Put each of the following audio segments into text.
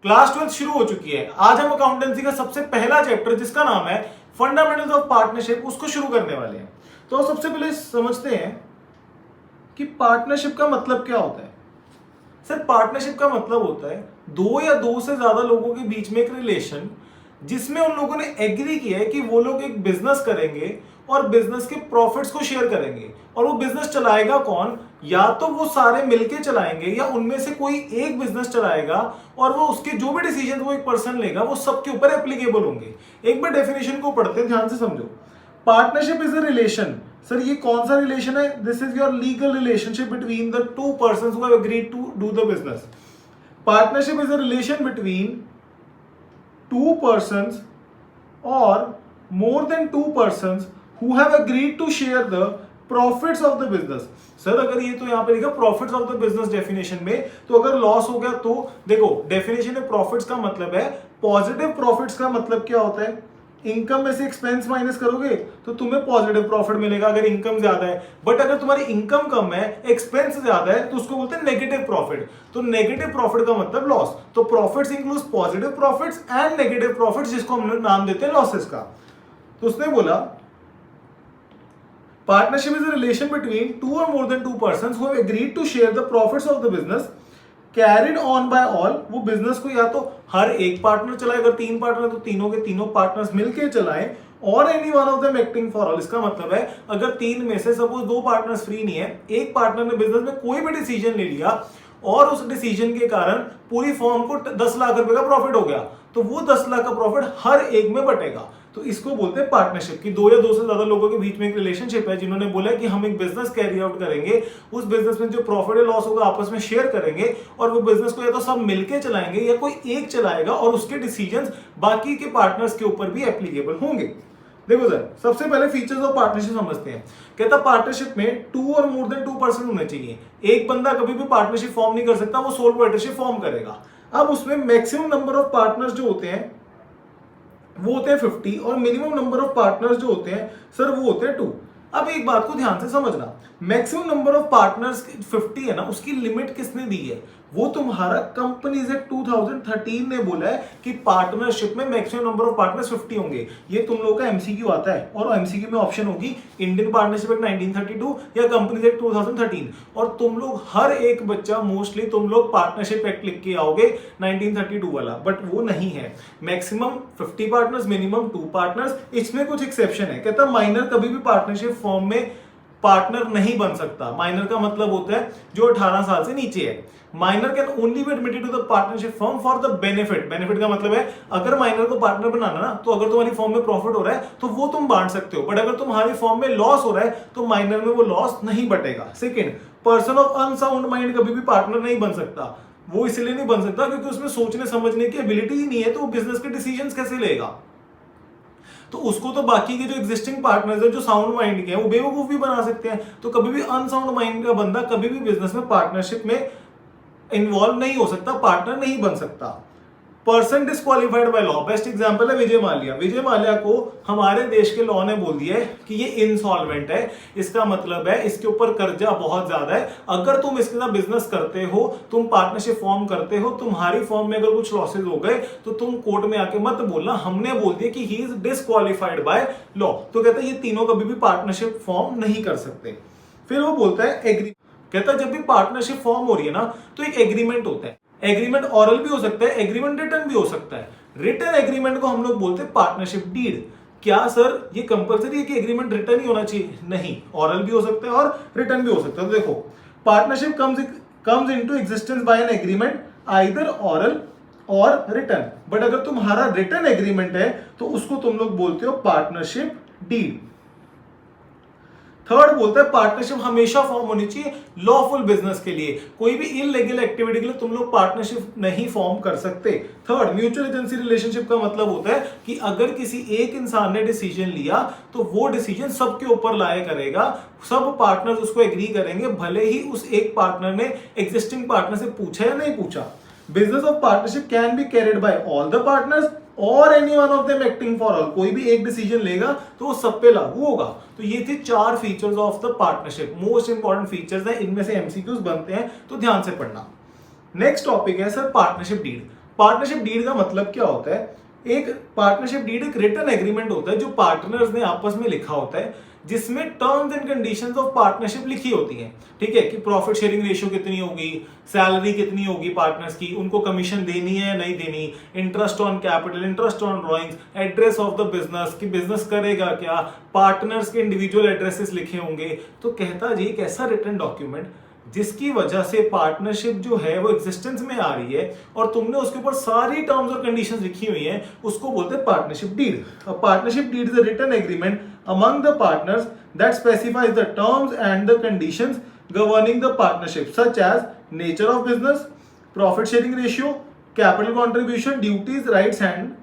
Class 12 शुरू हो चुकी है। आज हम अकाउंटेंसी का सबसे पहला चैप्टर जिसका नाम है फंडामेंटल्स ऑफ पार्टनरशिप उसको शुरू करने वाले हैं। तो सबसे पहले समझते हैं कि पार्टनरशिप का मतलब क्या होता है। सर पार्टनरशिप का मतलब होता है दो या दो से ज्यादा लोगों के बीच में एक रिलेशन जिसमें उन लोगों ने एग्री किया है कि वो लोग एक बिजनेस करेंगे और बिजनेस के प्रॉफिट्स को शेयर करेंगे। और वो बिजनेस चलाएगा कौन, या तो वो सारे मिलके चलाएंगे या उनमें से कोई एक बिजनेस चलाएगा और वो उसके जो भी डिसीजन वो एक पर्सन लेगा वो सबके ऊपर एप्लीकेबल होंगे। एक बार डेफिनेशन को पढ़ते हैं, ध्यान से समझो। Partnership is a relation. Sir ये कौन सा रिलेशन है? This is your legal relationship between the two persons who have agreed to do the business. Partnership is a relation between two persons or more than two persons who have agreed to share the profits of the business। Sir अगर ये तो यहाँ पे लिखा profits of the business definition में, तो अगर loss हो गया तो देखो डेफिनेशन में प्रॉफिट्स का मतलब है पॉजिटिव। प्रॉफिट्स का मतलब क्या होता है? इनकम में से एक्सपेंस माइनस करोगे तो तुम्हें पॉजिटिव प्रॉफिट मिलेगा अगर इनकम ज्यादा है। बट अगर तुम्हारी इनकम कम है, एक्सपेंस ज्यादा है, तो उसको बोलते हैं नेगेटिव प्रॉफिट। तो नेगेटिव प्रॉफिट का मतलब लॉस। तो profits includes positive profits and negative profits, जिसको हम नाम देते हैं लॉसेस का। तो उसने बोला partnership is a relation between two और more than two persons who have agreed to share the profits of the business carried on by all. वो बिजनेस को या तो हर एक पार्टनर चलाए, अगर तीन पार्टनर तो तीनों के तीनों पार्टनर्स मिलकर चलाएं, और any one of them acting for all. इसका मतलब है अगर तीन में से सपोज दो पार्टनर्स फ्री नहीं है, एक पार्टनर ने बिजनेस में कोई भी डिसीजन ले लिया और उस डिसीजन के कारण पूरी फर्म को 10 लाख रुपए का प्रॉफिट हो गया, तो वो 10 लाख का प्रॉफिट हर एक में बटेगा। तो इसको बोलते हैं पार्टनरशिप की दो या दो से ज्यादा लोगों के बीच में एक रिलेशनशिप है जिन्होंने बोला कि हम एक बिजनेस कैरी आउट करेंगे, उस बिजनेस में जो प्रॉफिट या लॉस होगा आपस में शेयर करेंगे, और वो बिजनेस को या तो सब मिलके चलाएंगे या कोई एक चलाएगा और उसके डिसीजंस बाकी के पार्टनर्स के ऊपर भी एप्लीकेबल होंगे। देखो सर सबसे पहले फीचर्स ऑफ पार्टनरशिप समझते हैं। कहता पार्टनरशिप में टू और मोर देन टू पर्सन होने चाहिए। एक बंदा कभी भी पार्टनरशिप फॉर्म नहीं कर सकता, वो सोल पार्टनरशिप फॉर्म करेगा। अब उसमें मैक्सिमम नंबर ऑफ पार्टनर्स जो होते हैं वो होते हैं 50 और मिनिमम नंबर ऑफ पार्टनर्स जो होते हैं सर वो होते हैं 2। अब एक बात को ध्यान से समझना, मैक्सिमम नंबर ऑफ पार्टनर्स 50 है ना, उसकी लिमिट किसने दी है? वो तुम्हारा कंपनीज एक्ट 2013 ने बोला है कि पार्टनरशिप में मैक्सिमम नंबर ऑफ पार्टनर्स 50 होंगे। ये तुम लोगों का एमसीक्यू आता है और एमसीक्यू में ऑप्शन होगी इंडियन पार्टनरशिप एक्ट 1932 या कंपनीज एक्ट 2013, और तुम लोग हर एक बच्चा मोस्टली तुम लोग पार्टनरशिप एक्ट लिख के आओगे 1932 वाला, बट वो नहीं है। Maximum 50 partners, minimum 2 partners. इसमें कुछ एक्सेप्शन है। कहता माइनर कभी भी पार्टनरशिप फॉर्म में पार्टनर नहीं बन सकता। माइनर का मतलब होता है जो 18 साल से नीचे है। Minor can only be admitted to the partnership firm for the benefit. Benefit का मतलब है अगर माइनर को पार्टनर बनाना ना, तो अगर तुम्हारी फर्म में प्रॉफिट हो रहा है तो वो तुम बांट सकते हो, बट अगर तुम्हारी फर्म में लॉस हो रहा है तो माइनर में वो लॉस नहीं बटेगा। Second, person of unsound mind कभी भी पार्टनर नहीं बन सकता। वो इसलिए नहीं बन सकता क्योंकि उसमें सोचने समझने की एबिलिटी ही नहीं है, तो वो बिजनेस के डिसीजंस कैसे लेगा? तो उसको तो बाकी के जो एग्जिस्टिंग पार्टनर्स हैं जो साउंड माइंड के हैं वो बेवकूफ भी बना सकते हैं। तो कभी भी अनसाउंड माइंड का बंदा कभी भी बिजनेस में पार्टनरशिप में इन्वॉल्व नहीं हो सकता, पार्टनर नहीं बन सकता। Person disqualified by law, best example है विजय माल्या। विजय माल्या को हमारे देश के लॉ ने बोल दिया है कि ये इनसॉल्वेंट है। इसका मतलब है इसके ऊपर कर्जा बहुत ज्यादा है। अगर तुम इसके साथ बिजनेस करते हो, तुम पार्टनरशिप फॉर्म करते हो, तुम्हारी फॉर्म में अगर कुछ लॉसेज हो गए तो तुम कोर्ट में आके मत बोलना हमने बोल दिया कि he is disqualified by law. तो कहता है ये तीनों कभी भी पार्टनरशिप फॉर्म नहीं कर सकते। फिर वो बोलता है एग्री, कहता है जब भी पार्टनरशिप फॉर्म हो रही है ना तो एक एग्रीमेंट होता है। एग्रीमेंट ऑरल भी हो सकता है, एग्रीमेंट रिटर्न भी हो सकता है। रिटर्न एग्रीमेंट को हम लोग बोलते हैं पार्टनरशिप डीड। क्या सर ये कंपलसरी है कि एग्रीमेंट रिटर्न ही होना चाहिए? नहीं, ऑरल भी हो सकता है और रिटर्न भी हो सकता है। तो देखो partnership comes into existence by an agreement either oral or written. But अगर तुम्हारा रिटर्न एग्रीमेंट है तो उसको तुम लोग बोलते हो पार्टनरशिप डीड। थर्ड बोलता है पार्टनरशिप हमेशा फॉर्म होनी चाहिए लॉफुल बिजनेस के लिए। कोई भी इललीगल एक्टिविटी के लिए तुम लोग पार्टनरशिप नहीं फॉर्म कर सकते। थर्ड, म्यूचुअल एजेंसी रिलेशनशिप का मतलब होता है कि अगर किसी एक इंसान ने डिसीजन लिया तो वो डिसीजन सबके ऊपर लाया करेगा, सब पार्टनर्स उसको एग्री करेंगे, भले ही उस एक पार्टनर ने एग्जिस्टिंग पार्टनर से पूछा या नहीं पूछा। Business of partnership can be carried by all the partners और any one of them acting for all. कोई भी एक डिसीजन लेगा तो वो सब पे लागू होगा। तो ये थे 4 features of the partnership. Most important features हैं, इनमें से एमसीक्यूज बनते हैं तो ध्यान से पढ़ना। नेक्स्ट टॉपिक है sir partnership deed. Partnership deed का मतलब क्या होता है? एक पार्टनरशिप डीड एक रिटन एग्रीमेंट होता है जो पार्टनर्स ने आपस में लिखा होता है, जिसमें terms and conditions of partnership लिखी होती है। ठीक है, कि प्रॉफिट शेयरिंग रेशियो कितनी होगी, सैलरी कितनी होगी पार्टनर्स की, उनको कमीशन देनी है या नहीं देनी, interest on capital, interest on drawings, address of the business कि बिजनेस करेगा क्या, पार्टनर्स के इंडिविजुअल एड्रेसेस लिखे होंगे। तो कहता जी एक ऐसा रिटन डॉक्यूमेंट जिसकी वजह से पार्टनरशिप जो है वो एग्जिस्टेंस में आ रही है और तुमने उसके ऊपर सारी टर्म्स और कंडीशंस लिखी हुई हैं, उसको बोलते हैं partnership deed. A partnership deed is a written agreement among the partners that specifies the terms and the conditions governing the partnership, such as nature of business, profit sharing ratio, capital contribution, duties, rights and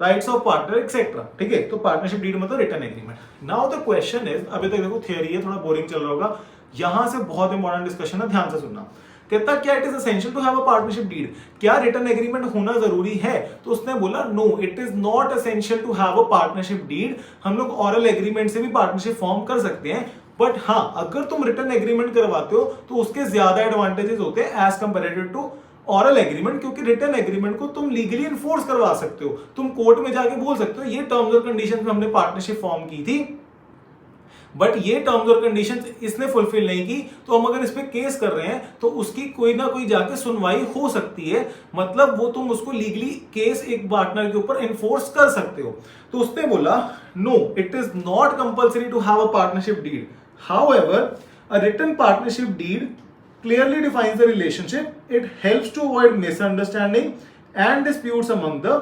rights of partner, etc. ठीक है, तो partnership deed मतलब written agreement. Now the question is, अभी तक देखो theory है, थोड़ा boring चल रहा होगा, यहां से बहुत इंपॉर्टेंट डिस्कशन है, ध्यान से सुनना। कहता क्या it is essential to have a partnership deed, क्या रिटन एग्रीमेंट होना जरूरी है? तो उसने बोला no, it is not essential to have a partnership deed. हम लोग ऑरल एग्रीमेंट से भी पार्टनरशिप फॉर्म कर सकते हैं, बट हाँ अगर तुम रिटन एग्रीमेंट करवाते हो तो उसके ज्यादा एडवांटेजेस होते हैं as comparative to oral agreement, क्योंकि रिटन एग्रीमेंट को तुम लीगली इन्फोर्स करवा सकते हो, तुम कोर्ट में जाके बोल सकते हो ये टर्म्स और कंडीशंस में हमने पार्टनरशिप फॉर्म की थी, बट ये टर्म्स और कंडीशंस इसने फुलफिल नहीं की, तो हम अगर इस पे केस कर रहे हैं तो उसकी कोई ना कोई जाके सुनवाई हो सकती है, मतलब वो तुम उसको लीगली केस एक पार्टनर के ऊपर एनफोर्स कर सकते हो। तो उसने बोला no, it is not compulsory to have a partnership deed, however a written partnership deed clearly defines the relationship, it helps to avoid misunderstanding and disputes among the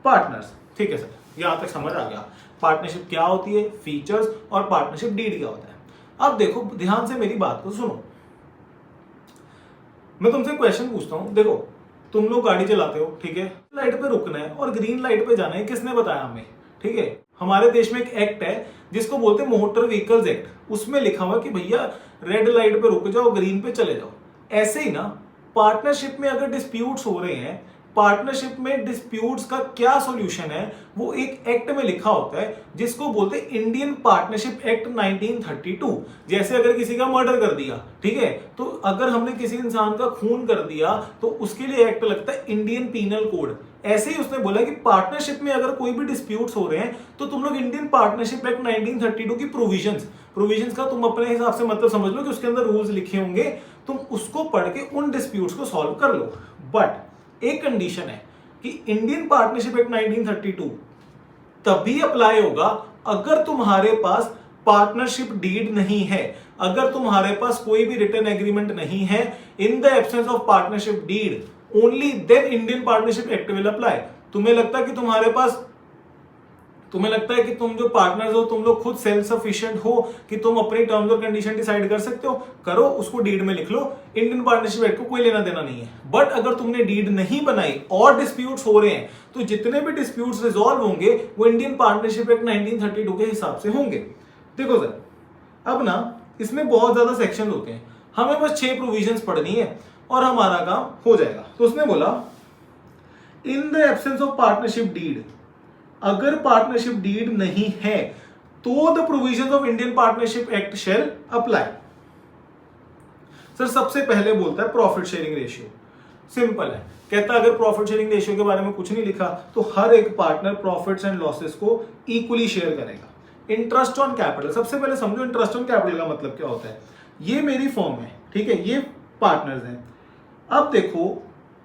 partners। ठीक है सर, यहां तक समझ आ गया पार्टनरशिप क्या होती है, features, और पार्टनरशिप डीड क्या होता है। अब देखो ध्यान से मेरी बात को सुनो, मैं तुमसे क्वेश्चन पूछता हूं, देखो तुम लोग गाड़ी चलाते हो, ठीक है, लाइट पे रुकना है और ग्रीन लाइट पे जाना है, किसने बताया हमें? ठीक है, हमारे देश में एक एक्ट है जिसको बोलते हैं मोटर व्हीकल्स एक्ट, उसमें लिखा हुआ कि भैया रेड लाइट पे रुक जाओ, ग्रीन पे चले जाओ। ऐसे ही ना पार्टनरशिप में अगर डिस्प्यूट्स हो रहे हैं, पार्टनरशिप में डिस्प्यूट्स का क्या सॉल्यूशन है, वो एक एक्ट में लिखा होता है जिसको बोलते हैं इंडियन पार्टनरशिप एक्ट 1932। जैसे अगर किसी का मर्डर कर दिया, ठीक है, तो अगर हमने किसी इंसान का खून कर दिया तो उसके लिए एक्ट लगता है इंडियन पीनल कोड। ऐसे ही उसने बोला कि पार्टनरशिप में अगर कोई भी डिस्प्यूट्स हो रहे हैं तो तुम लोग इंडियन पार्टनरशिप एक्ट 1932 की प्रोविजंस का तुम अपने हिसाब से मतलब समझ लो कि उसके अंदर रूल्स लिखे होंगे, तुम उसको पढ़ के उन डिस्प्यूट्स को सॉल्व कर लो। बट एक कंडीशन है कि इंडियन पार्टनरशिप एक्ट 1932 तभी अप्लाई होगा अगर तुम्हारे पास पार्टनरशिप डीड नहीं है, अगर तुम्हारे पास कोई भी रिटन एग्रीमेंट नहीं है, in the absence of partnership deed only then Indian partnership act will apply. तुम्हें लगता है कि तुम जो पार्टनर्स हो तुम लोग खुद सेल्फ सफिशिएंट हो कि तुम अपनी टर्म्स और कंडीशन डिसाइड कर सकते हो, करो, उसको डीड में लिख लो, इंडियन पार्टनरशिप एक्ट को कोई लेना देना नहीं है। बट अगर तुमने डीड नहीं बनाई और डिस्प्यूट्स हो रहे हैं तो जितने भी डिस्प्यूट्स रिजॉल्व होंगे वो इंडियन पार्टनरशिप एक्ट 1932 के हिसाब से होंगे। देखो सर, अब ना इसमें बहुत ज्यादा सेक्शन होते हैं, हमें बस 6 प्रोविजंस पढ़नी है और हमारा काम हो जाएगा। तो उसने बोला in the absence of partnership deed, अगर पार्टनरशिप डीड नहीं है तो the provisions of Indian partnership act shall apply. Sir सबसे पहले बोलता है प्रॉफिट शेयरिंग रेशियो, सिंपल है, कहता है अगर प्रॉफिट शेयरिंग रेशियो के बारे में कुछ नहीं लिखा तो हर एक पार्टनर प्रॉफिट्स एंड लॉसेस को इक्वली शेयर करेगा। इंटरेस्ट ऑन कैपिटल, सबसे पहले समझो इंटरेस्ट ऑन कैपिटल का मतलब क्या होता है। ये मेरी फर्म है, ठीक है, ये पार्टनर्स हैं। अब देखो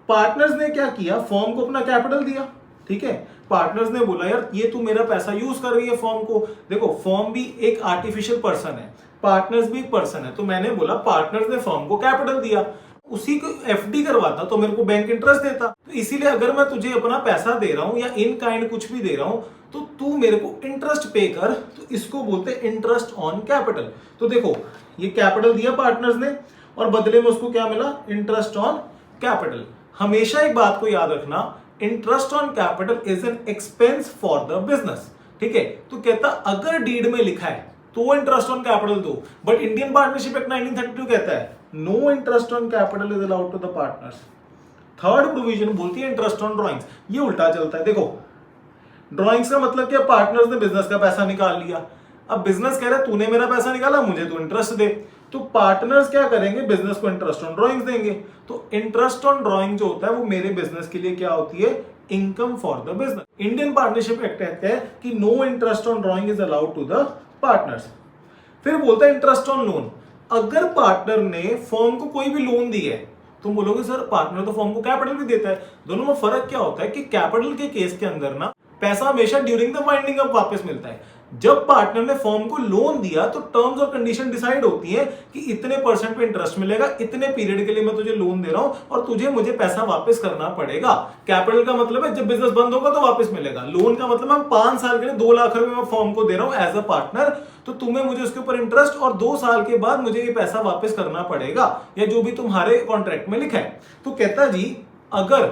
पार्टनर्स ने क्या किया, फर्म को अपना कैपिटल दिया, ठीक है, पार्टनर्स ने बोला यार ये तू मेरा पैसा यूज कर रही है फर्म को, देखो फर्म भी एक आर्टिफिशियल पर्सन है, पार्टनर्स भी एक पर्सन है, तो मैंने बोला पार्टनर्स ने फर्म को कैपिटल दिया, उसी को एफडी करवाता तो मेरे को बैंक इंटरेस्ट देता। तो इसीलिए अगर मैं तुझे अपना पैसा दे रहा हूं या इन काइंड कुछ भी दे रहा हूं तो तू मेरे को इंटरेस्ट पे कर, तो इसको बोलते हैं इंटरेस्ट ऑन कैपिटल। तो देखो ये कैपिटल दिया पार्टनर्स ने और बदले में उसको क्या मिला, इंटरेस्ट ऑन कैपिटल। हमेशा एक बात को याद रखना, interest on capital is an expense for the business, ठीक है। तो कहता अगर डीड में लिखा है तो इंटरेस्ट ऑन कैपिटल दो, बट इंडियन पार्टनरशिप एक्ट 1932 कहता है no interest on capital is allowed to the partners. Third provision बोलती है इंटरेस्ट ऑन ड्रॉइंग्स, ये उल्टा चलता है। देखो ड्रॉइंग्स का मतलब क्या, पार्टनर्स ने बिजनेस का पैसा निकाल लिया, अब बिजनेस कह रहा है तूने मेरा पैसा निकाला मुझे तो इंटरेस्ट दे, तो पार्टनर्स क्या करेंगे, बिजनेस को इंटरेस्ट ऑन ड्रॉइंग्स देंगे। तो इंटरेस्ट ऑन ड्रॉइंग जो होता है वो मेरे बिजनेस के लिए क्या होती है, income for the business. Indian partnership act कहता है कि no interest on drawing is allowed to the partners. फिर बोलता है इंटरेस्ट ऑन लोन। अगर पार्टनर ने फर्म को कोई भी लोन दिया है, तुम बोलोगे सर पार्टनर तो फर्म को कैपिटल भी देता है, दोनों में फर्क क्या होता है कि कैपिटल के केस के अंदर ना पैसा हमेशा ड्यूरिंग द वाइंडिंग अप वापस मिलता है। जब पार्टनर ने फर्म को लोन दिया तो टर्म्स और कंडीशन डिसाइड होती है कि इतने परसेंट पे इंटरेस्ट मिलेगा, इतने पीरियड के लिए मैं तुझे लोन दे रहा हूं और तुझे मुझे पैसा वापस करना पड़ेगा। कैपिटल का मतलब है जब बिजनेस बंद होगा तो वापस मिलेगा। लोन का मतलब मैं 5 साल के लिए 2 लाख रुपए मैं फर्म को दे रहा हूं एज अ पार्टनर, तो तुम्हें मुझे उसके ऊपर इंटरेस्ट और 2 साल के बाद मुझे ये पैसा वापस करना पड़ेगा, या जो भी तुम्हारे कॉन्ट्रैक्ट में लिखा है। तो कहता जी अगर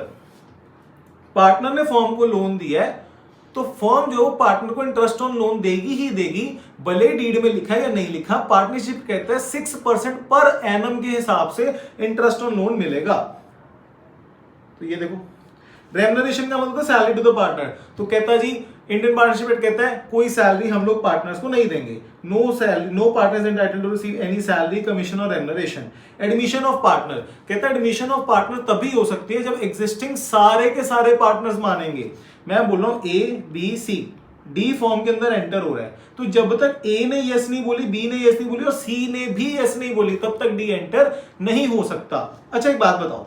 पार्टनर ने फर्म को लोन दिया है तो फर्म जो पार्टनर को इंटरेस्ट ऑन लोन देगी ही देगी, भले डीड में लिखा है या नहीं लिखा। पार्टनरशिप कहता है 6% पर एनम के हिसाब से इंटरेस्ट ऑन लोन मिलेगा। तो ये देखो रेम्युनरेशन का मतलब सैलरी टू द पार्टनर। तो कहता जी इंडियन पार्टनरशिप एक्ट कहता है कोई सैलरी हम लोग पार्टनर्स को नहीं देंगे। No salary, no partners entitled to receive any salary, commission और रेम्युनरेशन। एडमिशन ऑफ पार्टनर कहता है एडमिशन ऑफ पार्टनर तभी हो सकती है जब एग्जिस्टिंग सारे के सारे पार्टनर्स मानेंगे। मैं बोल रहा हूं A B C D firm के अंदर एंटर हो रहा है, तो जब तक ए ने यस नहीं बोली, बी ने यस नहीं बोली और सी ने भी यस नहीं बोली, तब तक डी एंटर नहीं हो सकता। अच्छा एक बात बताओ,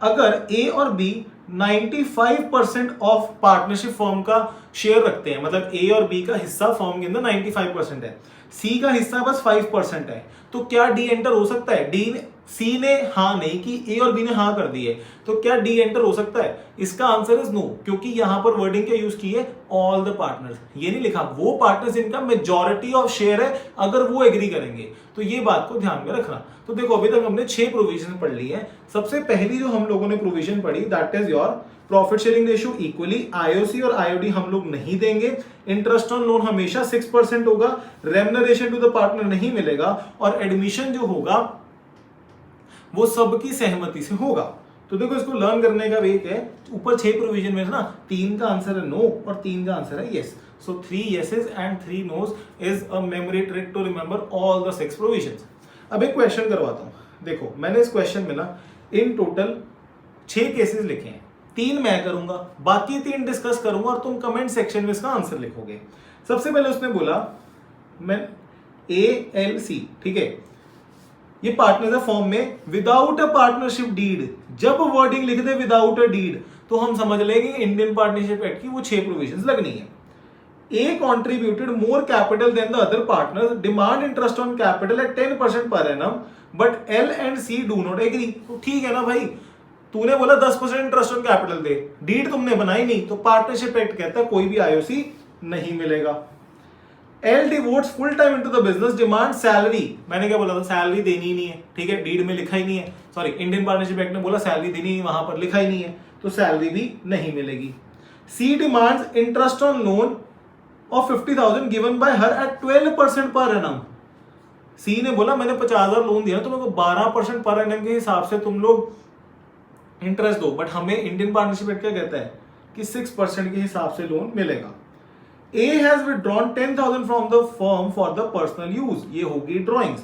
अगर ए और बी 95% ऑफ पार्टनरशिप फर्म का शेयर रखते हैं, मतलब ए और बी का हिस्सा फर्म के अंदर 95% है, सी का हिस्सा बस 5% है, तो क्या डी एंटर हो सकता है? डी ने, सी ने हाँ नहीं की, ए और बी ने हाँ कर दी है, तो क्या डी एंटर हो सकता है? इसका आंसर इज नो, क्योंकि यहां पर वर्डिंग क्या यूज की है, ऑल द पार्टनर्स। ये नहीं लिखा वो पार्टनर्स जिनका मेजॉरिटी ऑफ शेयर है, अगर वो एग्री करेंगे। तो ये बात को ध्यान में रखना। तो देखो अभी तक हमने 6 प्रोविजन पढ़ ली है। सबसे पहली जो हम लोगों ने प्रोविजन पढ़ी that is your profit sharing ratio equally, IOC और आईओडी हम लोग नहीं देंगे, इंटरेस्ट ऑन लोन हमेशा 6% होगा, रेम्युनरेशन टू द पार्टनर नहीं मिलेगा, और एडमिशन जो होगा वो सबकी सहमति से होगा। तो देखो इसको लर्न करने का वे है, ऊपर 6 प्रोविजन में ना 3 का आंसर है नो और 3 का आंसर है yes. So 3 yeses and 3 no's is a memory trick to remember all the 6 provisions. अब एक क्वेश्चन करवाता हूं। देखो मैंने इस क्वेश्चन में ना इन टोटल 6 केसेस लिखे हैं, 3 मैं करूंगा, बाकी 3 डिस्कस करूंगा और तुम कमेंट सेक्शन में इसका आंसर लिखोगे। सबसे पहले उसने बोला मैं ALC, ठीक है, ये पार्टनर फॉर्म में विदाउट अ पार्टनरशिप डीड, जब वर्डिंग लिख दे विदाउट अ डीड तो हम समझ लेंगे इंडियन पार्टनरशिप एक्ट की वो 6 प्रोविजंस लगनी है। A contributed more capital than the other partners, demand interest on capital at 10% per annum, but L and C do not agree. तो ठीक है ना भाई, तूने बोला 10% इंटरेस्ट ऑन कैपिटल दे, डीड तुमने बनाई नहीं, तो पार्टनरशिप एक्ट कहता है कोई भी आईओसी नहीं मिलेगा। L devotes full time into the business, demand salary, मैंने क्या बोला था, सैलरी देनी ही नहीं है, ठीक है, डीड में लिखा ही नहीं है, सॉरी इंडियन पार्टनरशिप एक्ट ने बोला सैलरी देनी नहीं, वहां पर लिखा ही नहीं है, तो सैलरी भी नहीं मिलेगी। C demands interest on loan of 50,000 given by her at 12% per annum. सी ने बोला मैंने 50,000 लोन दिया तो मेरे को 12% पर एनम के हिसाब से तुम लोग इंटरेस्ट दो, बट हमें इंडियन पार्टनरशिप एक्ट क्या कहता है कि 6% के हिसाब से लोन मिलेगा। A has withdrawn 10,000 from the firm for the personal use, ये होगी drawings.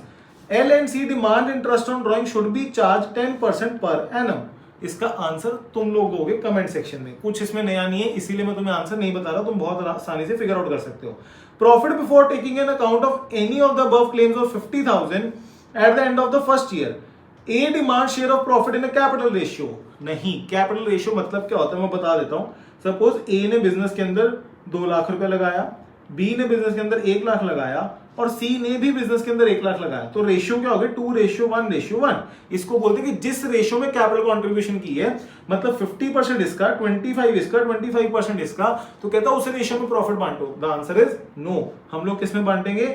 L and C demand interest on drawing should be charged 10% per annum. इसका आंसर तुम लोग दोगे कमेंट सेक्शन में, कुछ इसमें नया नहीं है इसीलिए मैं तुम्हें आंसर नहीं बता रहा, तुम बहुत आसानी से फिगर आउट कर सकते हो। Profit before taking an account of any of the above claims of 50,000 at the end of the first year, A demand share of profit in a capital ratio. नहीं, कैपिटल रेशियो मतलब क्या होता है मैं बता देता हूं। सपोज ए ने बिजनेस के अंदर 2 लाख रुपए लगाया, बी ने बिजनेस के अंदर 1 लाख लगाया और सी ने भी बिजनेस के अंदर 1 लाख लगाया, तो रेशियो क्या हो गया 2:1:1। इसको बोलते हैं कि जिस रेशियो में कैपिटल कंट्रीब्यूशन की है, मतलब 50% इसका, 25 इसका, 25% इसका, तो कहता है उस रेशियो में प्रॉफिट बांटो। द आंसर इज नो, हम लोग किस में बांटेंगे,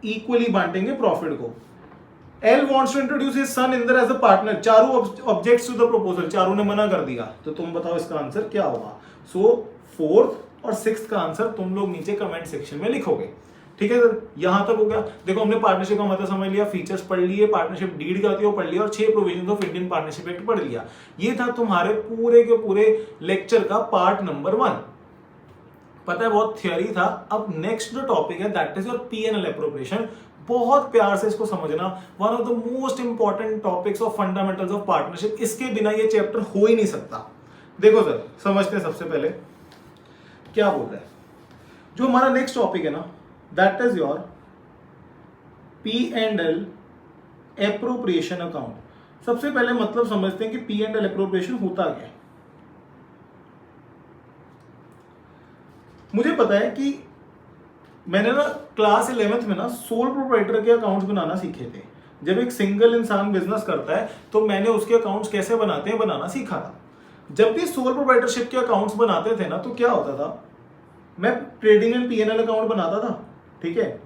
इक्वली बांटेंगे प्रॉफिट को। L wants to introduce his son Inder as a partner, चारों ऑब्जेक्ट्स टू द प्रपोजल, चारों ने मना कर दिया, तो तुम बताओ इसका आंसर क्या होगा। सो 4th और 6th का आंसर तुम लोग नीचे कमेंट सेक्शन में लिखोगे। ठीक है सर, यहां तक हो गया। देखो हमने पार्टनरशिप का मतलब समझ लिया, फीचर्स पढ़ लिए, पार्टनरशिप डीड क्या होती है वो पढ़ लिया, और 6 provision of Indian partnership act पढ़ लिया। ये था तुम्हारे पूरे के पूरे लेक्चर का पार्ट नंबर 1। पता है बहुत थियरी था। अब नेक्स्ट जो टॉपिक है that is your P&L appropriation. बहुत प्यार से इसको समझना, one of the most important topics of fundamentals of partnership, इसके बिना ये चैप्टर हो ही नहीं सकता। देखो सर, समझते हैं सबसे पहले क्या बोल रहा है। जो हमारा नेक्स्ट टॉपिक है ना, that is your P&L appropriation account. सबसे पहले मतलब समझते हैं कि P&L एप्रोप्रिएशन होता क्या है। मुझे पता है कि मैंने ना क्लास 11th में ना सोल प्रोप्राइटर के अकाउंट्स बनाना सीखे थे। जब एक सिंगल इंसान बिजनेस करता है तो मैंने उसके अकाउंट्स कैसे बनाते हैं बनाना सीखा था। जब भी सोल प्रोप्राइटरशिप के अकाउंट्स बनाते थे ना, तो क्या होता था, मैं ट्रेडिंग एंड P&L अकाउंट बनाता था, ठीक है,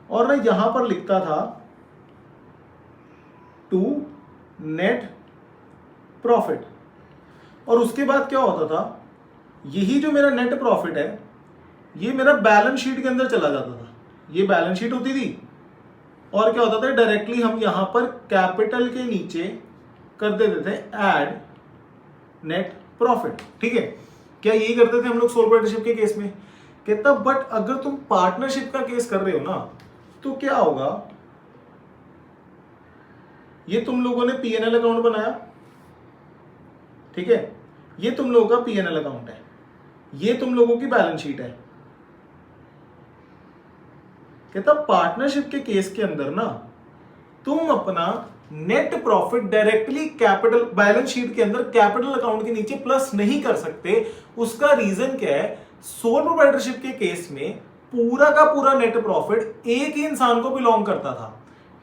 और मैं यहां पर लिखता था टू नेट प्रॉफिट, और उसके बाद क्या होता था, यही जो मेरा नेट प्रॉफिट है ये मेरा बैलेंस शीट के अंदर चला जाता था। ये बैलेंस शीट होती थी, और क्या होता था, डायरेक्टली हम यहां पर कैपिटल के नीचे कर देते थे ऐड नेट प्रॉफिट, ठीक है। क्या यही करते थे हम लोग सोल पार्टनरशिप के केस में? कहता बट अगर तुम पार्टनरशिप का केस कर रहे हो ना, तो क्या होगा, ये तुम लोगों ने P&L अकाउंट बनाया, ठीक है, ये तुम लोगों का P&L अकाउंट है, ये तुम लोगों की बैलेंस शीट है। कहता पार्टनरशिप के केस के अंदर ना तुम अपना net profit directly capital balance sheet के अंदर कैपिटल अकाउंट के नीचे प्लस नहीं कर सकते। उसका रीजन क्या है, सोल प्रोप्राइटरशिप के केस में पूरा का पूरा नेट प्रॉफिट एक ही इंसान को बिलोंग करता था,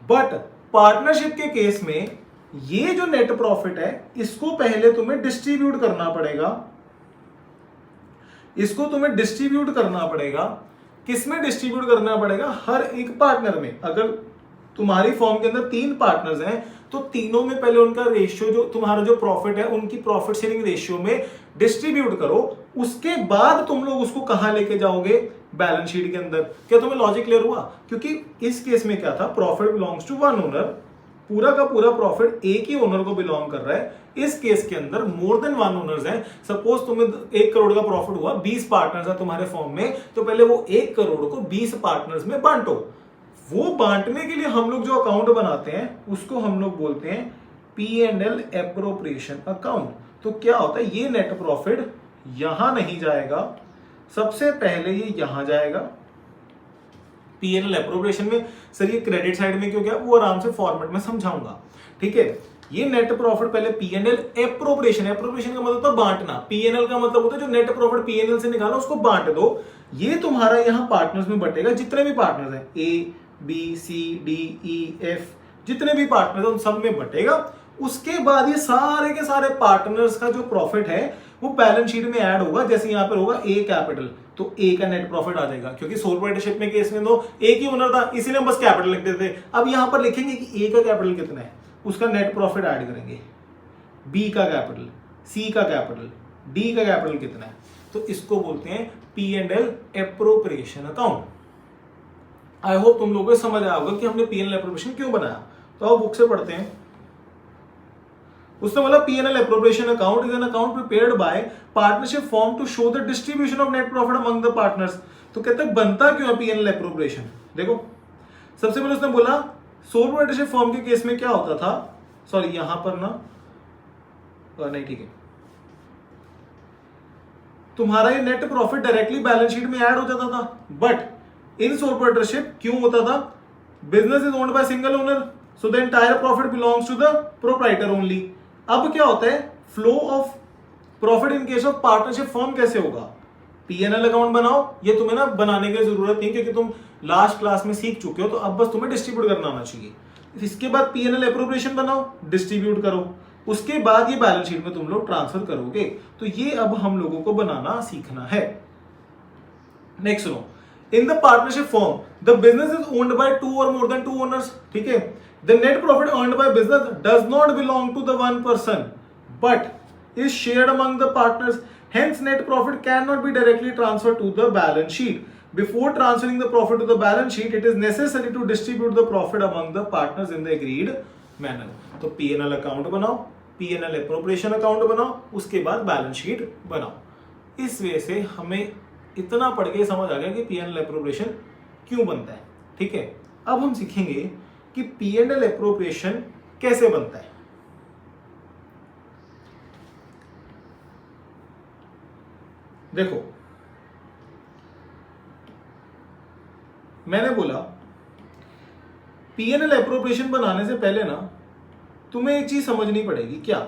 बट पार्टनरशिप के केस में ये जो नेट प्रॉफिट है इसको पहले तुम्हें डिस्ट्रीब्यूट करना पड़ेगा। इसको तुम्हें डिस्ट्रीब्यूट करना पड़ेगा, किसमें डिस्ट्रीब्यूट करना पड़ेगा, हर एक पार्टनर में। अगर तुम्हारी फॉर्म के अंदर 3 पार्टनर्स हैं तो तीनों में पहले उनका रेशियो, जो तुम्हारा जो प्रॉफिट है उनकी प्रॉफिट शेयरिंग रेशियो में डिस्ट्रीब्यूट करो। उसके बाद तुम लोग उसको कहां लेके जाओगे, बैलेंस शीट के अंदर। क्या तुम्हें लॉजिक क्लियर हुआ? क्योंकि इस केस में क्या था, profit belongs to one owner, पूरा का पूरा प्रॉफिट एक ही ओनर को बिलोंग कर रहा है। इस केस के अंदर मोर देन वन ओनर्स हैं। सपोज तुम्हें 1 करोड़ का प्रॉफिट हुआ, 20 पार्टनर्स है तुम्हारे फॉर्म में, तो पहले वो 1 करोड़ को 20 पार्टनर्स में बांटो। वो बांटने के लिए हम लोग जो अकाउंट बनाते हैं उसको हम लोग बोलते हैं P&L एप्रोप्रिएशन अकाउंट। तो क्या होता है, ये नेट प्रॉफिट यहां नहीं जाएगा, सबसे पहले ये यहां जाएगा P&L एप्रोप्रिएशन में। सर ये क्रेडिट साइड में क्यों गया, वो आराम से फॉर्मेट में समझाऊंगा, ठीक है। ये नेट प्रॉफिट पहले P&L एप्रोप्रिएशन, एप्रोप्रिएशन का मतलब होता है बांटना, P&L का मतलब होता है जो नेट प्रॉफिट P&L से निकाला उसको बांट दो। ये तुम्हारा यहां पार्टनर्स में बटेगा, जितने भी पार्टनर्स हैं A B C D E F, जितने भी पार्टनर्स हैं उन सब में बटेगा। उसके बाद ये सारे के सारे पार्टनर्स का जो प्रॉफिट है वो बैलेंस शीट में ऐड होगा। जैसे यहां पर होगा A कैपिटल, तो A का नेट प्रॉफिट आ जाएगा, क्योंकि सोल प्रोप्राइटरशिप में केस में तो एक ही ओनर था, इसीलिए हम बस कैपिटल लिख देते थे। अब यहां पर लिखेंगे कि A का कैपिटल कितना है, उसका नेट प्रॉफिट ऐड करेंगे, B का कैपिटल, C का कैपिटल, D का कैपिटल कितना है, तो इसको बोलते हैं P&L appropriation account. I hope तुम लोगों को समझ आया होगा कि हमने P&L एप्रोप्रिएशन क्यों बनाया। तो अब बुक से पढ़ते हैं। उसने बोला P&L appropriation account is an account prepared by partnership firm to show the distribution of net profit among the partners. तो कहते हैं बनता क्यों है P&L एप्रोप्रिएशन। देखो सबसे पहले उसने बोला सोल प्रोप्राइटरशिप फॉर्म के केस में क्या होता था, सॉरी यहां पर ना नहीं, ठीक है, तुम्हारा ये net profit directly balance sheet में ऐड हो जाता था, बट इन सोल प्रोप्राइटरशिप क्यों होता था, business is owned by single owner, so the entire profit belongs to the proprietor only. अब क्या होता है, flow of profit in case of partnership firm कैसे होगा, P&L अकाउंट बनाओ। ये तुम्हें ना बनाने की जरूरत नहीं, क्योंकि तुम लास्ट क्लास में सीख चुके हो, तो अब बस तुम्हें डिस्ट्रीब्यूट करना आना चाहिए। इसके बाद P&L एप्रोप्रिएशन बनाओ, डिस्ट्रीब्यूट करो, उसके बाद ये बैलेंस शीट में तुम लोग ट्रांसफर करोगे। तो ये अब हम लोगों को बनाना सीखना है। नेक्स्ट सुनो, in the partnership firm the business is owned by 2 और मोर देन 2 ओनर्स, ठीक है। The net profit earned by business does not belong to the one person but is shared among the partners, hence net profit cannot be directly transferred to the balance sheet. Before transferring the profit to the balance sheet, it is necessary to distribute the profit among the partners in the agreed manner. तो P&L account बनाओ, P&L appropriation account बनाओ, उसके बाद balance sheet बनाओ। इस वजह से हमें इतना पढ़ के समझ आ गया कि P&L एप्रोप्रिएशन क्यों बनता है, ठीक है। अब हम सीखेंगे कि P&L एप्रोप्रिएशन कैसे बनता है। देखो, मैंने बोला P&L एप्रोप्रिएशन बनाने से पहले ना तुम्हें एक चीज समझनी पड़ेगी। क्या?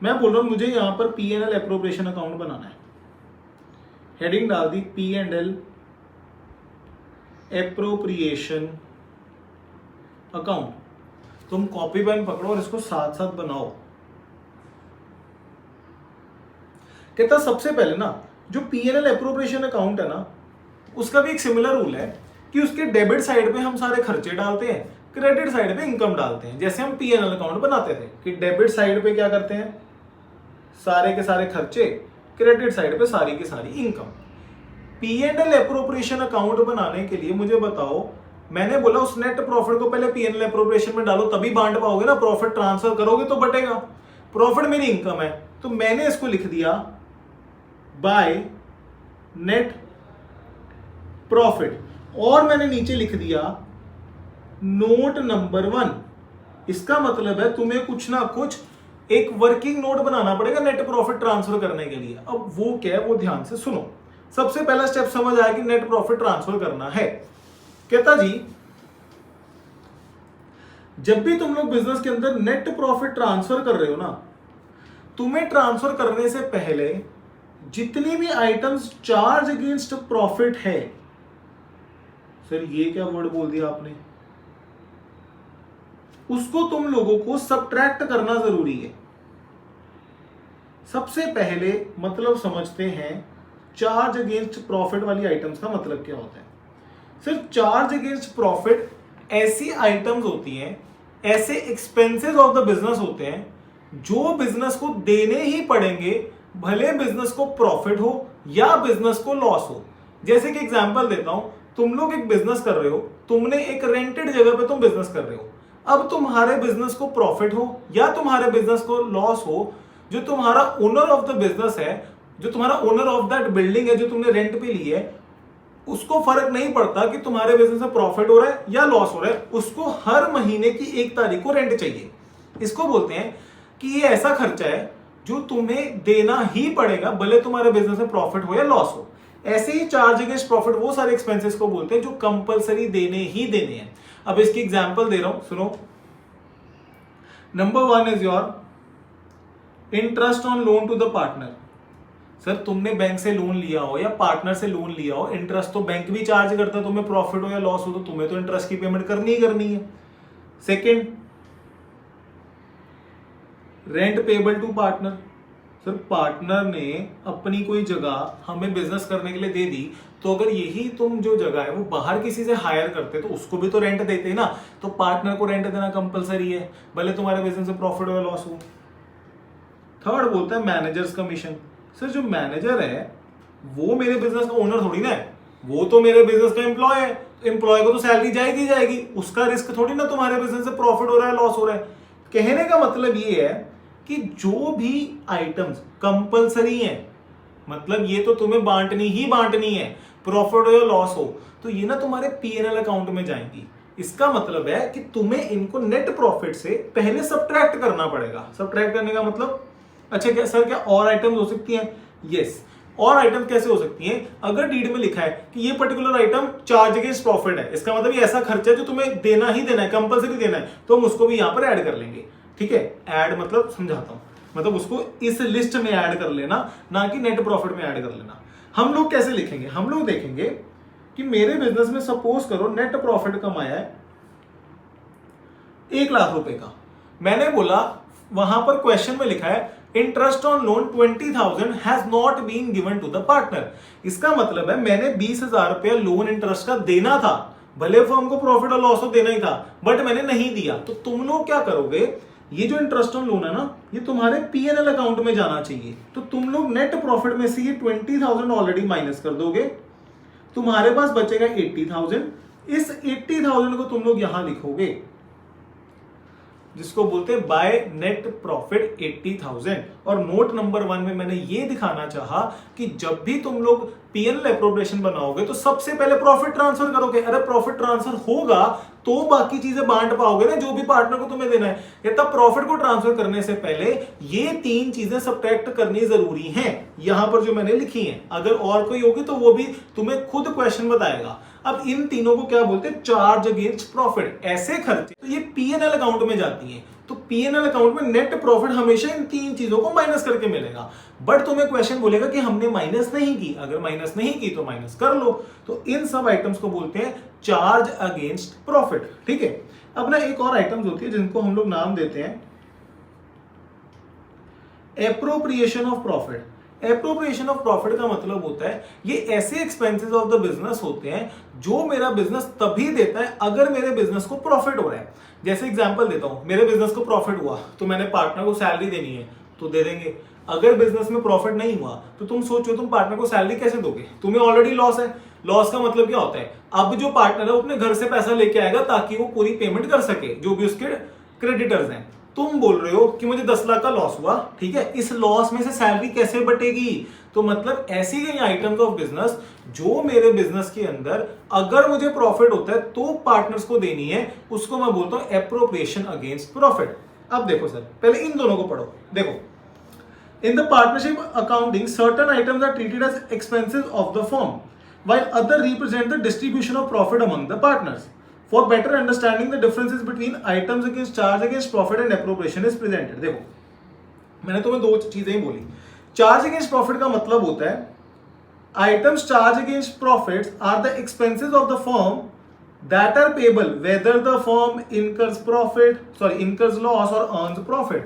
मैं बोल रहा हूं मुझे यहां पर P&L एप्रोप्रिएशन अकाउंट बनाना है। हेडिंग डाल दी P&L एप्रोप्रिएशन अकाउंट। तुम कॉपी पेन पकड़ो और इसको साथ साथ बनाओ। कहता सबसे पहले ना जो P&L एप्रोप्रिएशन अकाउंट है ना, उसका भी एक सिमिलर रूल है कि उसके डेबिट साइड पे हम सारे खर्चे डालते हैं, क्रेडिट साइड पे इनकम डालते हैं। जैसे हम P&L अकाउंट बनाते थे कि डेबिट साइड पे क्या करते हैं, सारे के सारे खर्चे, क्रेडिट साइड पे सारी की सारी इनकम। P&L एप्रोप्रिएशन अकाउंट बनाने के लिए मुझे बताओ, मैंने बोला उस नेट प्रॉफिट को पहले P&L एप्रोप्रिएशन में डालो तभी बांट पाओगे ना, प्रॉफिट ट्रांसफर करोगे तो बटेगा। प्रॉफिट मेरी इनकम है तो मैंने इसको लिख दिया बाय नेट प्रॉफिट, और मैंने नीचे लिख दिया नोट नंबर 1। इसका मतलब है तुम्हें कुछ ना कुछ एक वर्किंग नोट बनाना पड़ेगा नेट प्रॉफिट ट्रांसफर करने के लिए। अब वो क्या है वो ध्यान से सुनो। सबसे पहला स्टेप समझ आया कि नेट प्रॉफिट ट्रांसफर करना है। कहता जी जब भी तुम लोग बिजनेस के अंदर नेट प्रॉफिट ट्रांसफर कर रहे हो ना, तुम्हें ट्रांसफर करने से पहले जितनी भी आइटम्स चार्ज अगेंस्ट प्रॉफिट है, सर ये क्या वर्ड बोल दिया आपने, उसको तुम लोगों को सबट्रैक्ट करना जरूरी है। सबसे पहले मतलब समझते हैं चार्ज अगेंस्ट प्रॉफिट वाली आइटम्स का मतलब क्या होता है। सर चार्ज अगेंस्ट प्रॉफिट ऐसी आइटम्स होती हैं, ऐसे एक्सपेंसेस ऑफ द बिजनेस होते हैं जो बिजनेस को देने ही पड़ेंगे, भले बिजनेस को प्रॉफिट हो या बिजनेस को लॉस हो। जैसे कि एग्जांपल देता हूं, तुम लोग एक बिजनेस कर रहे हो, तुमने एक रेंटेड जगह पे तुम बिजनेस कर रहे हो। अब तुम्हारे बिजनेस को प्रॉफिट हो या तुम्हारे बिजनेस को लॉस हो, जो तुम्हारा ओनर ऑफ द बिजनेस है, जो तुम्हारा ओनर ऑफ दैट बिल्डिंग है जो तुमने रेंट पे ली है, उसको फर्क नहीं पड़ता कि तुम्हारे बिजनेस में प्रॉफिट हो रहा है या लॉस हो रहा है, उसको हर महीने की 1 तारीख को रेंट चाहिए। इसको बोलते हैं कि ये ऐसा खर्चा है जो तुम्हें देना ही पड़ेगा, भले तुम्हारे बिजनेस में प्रॉफिट हो या लॉस हो। ऐसे ही चार्ज अगेंस्ट प्रॉफिट वो सारे एक्सपेंसेस को बोलते हैं जो कंपलसरी देने ही देने हैं। अब इसकी एग्जांपल दे रहा हूं, सुनो। Number 1 is your interest on loan to the partner. Sir तुमने बैंक से लोन लिया हो या पार्टनर से लोन लिया हो, इंटरेस्ट तो बैंक भी चार्ज करता है, तुम्हें प्रॉफिट हो या लॉस हो तो तुम्हें तो इंटरेस्ट की पेमेंट करनी ही करनी है। Second, rent payable to partner. Sir partner ने अपनी कोई जगह हमें बिजनेस करने के लिए दे दी, तो अगर यही तुम जो जगह है वो बाहर किसी से हायर करते तो उसको भी तो रेंट देते हैं ना, तो पार्टनर को रेंट देना कंपलसरी है, भले तुम्हारे बिजनेस में प्रॉफिट हो या लॉस हो। थर्ड बोलता है मैनेजर्स कमीशन। सर जो मैनेजर है वो मेरे बिजनेस का ओनर थोड़ी ना है, वो तो मेरे बिजनेस का एम्प्लॉय है, एम्प्लॉय को तो सैलरी जाएगी जाएगी, उसका रिस्क थोड़ी ना तुम्हारे बिजनेस से प्रॉफिट हो रहा है लॉस हो रहा है। कहने का मतलब ये है कि जो भी आइटम्स कंपलसरी हैं, मतलब ये तो तुम्हें बांटनी ही बांटनी है, प्रॉफिट हो या लॉस हो, तो ये ना तुम्हारे P&L अकाउंट में जाएंगी। इसका मतलब है कि तुम्हें इनको नेट प्रॉफिट से पहले सबट्रैक्ट करना पड़ेगा। सबट्रैक्ट करने का मतलब, अच्छा क्या सर क्या और आइटम्स हो सकती हैं? यस, और आइटम कैसे हो सकती हैं? अगर डीड में लिखा है कि ये particular item charge against profit है, इसका मतलब ये ऐसा खर्चा है जो तुम्हें देना ही देना है, कंपलसरी देना है, तो हम उसको भी यहां पर ऐड कर लेंगे। ठीक है, ऐड मतलब समझाता हूं, मतलब उसको इस लिस्ट में ऐड कर लेना, ना कि नेट प्रॉफिट में ऐड कर लेना। हम लोग कैसे लिखेंगे? हम लोग देखेंगे कि मेरे बिजनेस में सपोज करो नेट प्रॉफिट कमाया है 1 लाख रुपए का। मैंने बोला वहां पर क्वेश्चन में लिखा है interest on loan 20,000 has not been given to the partner. इसका मतलब है मैंने 20,000 रुपया लोन इंटरेस्ट का देना था, भले फर्म को प्रॉफिट और लॉस तो देना ही था, बट मैंने नहीं दिया। तो तुम लोग क्या करोगे, ये जो इंटरेस्ट ऑन लोन है ना, ये तुम्हारे P&L अकाउंट में जाना चाहिए। तो तुम लोग नेट प्रॉफिट में से ये 20,000 ऑलरेडी माइनस कर दोगे, तुम्हारे पास बचेगा 80,000। इस 80,000 को तुम लोग यहां लिखोगे। जिसको बोलते हैं बाय नेट प्रॉफिट 80,000। और नोट नंबर 1 में मैंने ये दिखाना चाहा कि जब भी तुम लोग पीएनएल एप्रोप्रिएशन बनाओगे तो सबसे पहले प्रॉफिट ट्रांसफर करोगे। अरे प्रॉफिट ट्रांसफर होगा तो बाकी चीजें बांट पाओगे ना, जो भी पार्टनर को तुम्हें देना है। या तब प्रॉफिट को ट्रांसफर करने से पहले ये 3 चीजें सब्ट्रैक्ट करनी जरूरी हैं, यहां पर जो मैंने लिखी हैं। अगर और कोई होगी तो वो भी तुम्हें खुद क्वेश्चन बताएगा। अब इन तीनों को क्या बोलते हैं? Charge against profit. ऐसे खर्चे तो ये पीएनएल अकाउंट में जाती हैं। तो पीएनएल अकाउंट में नेट प्रॉफिट हमेशा इन 3 चीजों को माइनस करके मिलेगा। बट तुम्हें क्वेश्चन बोलेगा कि हमने माइनस नहीं की। अगर माइनस नहीं की तो माइनस कर लो। तो इन सब आइटम्स को बोलते हैं चार्ज अगेंस्ट प्रॉफिट। ठीक है। अब ना एक और आइटम्स होती है जिनको हम लोग नाम देते हैं appropriation of profit. Appropriation of profit का मतलब होता है ये ऐसे एक्सपेंसेस ऑफ द बिजनेस होते हैं जो मेरा बिजनेस तभी देता है अगर मेरे बिजनेस को प्रॉफिट हो रहा है। जैसे एग्जांपल देता हूं, मेरे बिजनेस को प्रॉफिट हुआ तो मैंने पार्टनर को सैलरी देनी है तो दे देंगे। अगर बिजनेस में प्रॉफिट नहीं हुआ तो तुम सोचो तुम पार्टनर को सैलरी कैसे दोगे? तुम्हें ऑलरेडी लॉस है। लॉस का मतलब क्या होता है? अब जो पार्टनर है वो अपने घर से पैसा लेके आएगा ताकि वो पूरी पेमेंट कर सके जो भी उसके क्रेडिटर्स हैं। तुम बोल रहे हो कि मुझे 10 लाख का लॉस हुआ, ठीक है, इस लॉस में से सैलरी कैसे बटेगी? तो मतलब ऐसी कई आइटम्स ऑफ बिजनेस जो मेरे बिजनेस के अंदर अगर मुझे प्रॉफिट होता है तो पार्टनर्स को देनी है, उसको मैं बोलता हूं एप्रोप्रिएशन अगेंस्ट प्रॉफिट। अब देखो सर, पहले इन दोनों को पढ़ो। देखो, in the partnership accounting certain items are treated as expenses of the firm while other represent the distribution of profit among the partners. For better understanding the differences between items against charge against profit and appropriation is presented. देखो, मैंने तुम्हें 2 चीजें ही बोली। Charge against profit का मतलब होता है items charge against profits are the expenses of the firm that are payable whether the firm incurs loss or earns profit.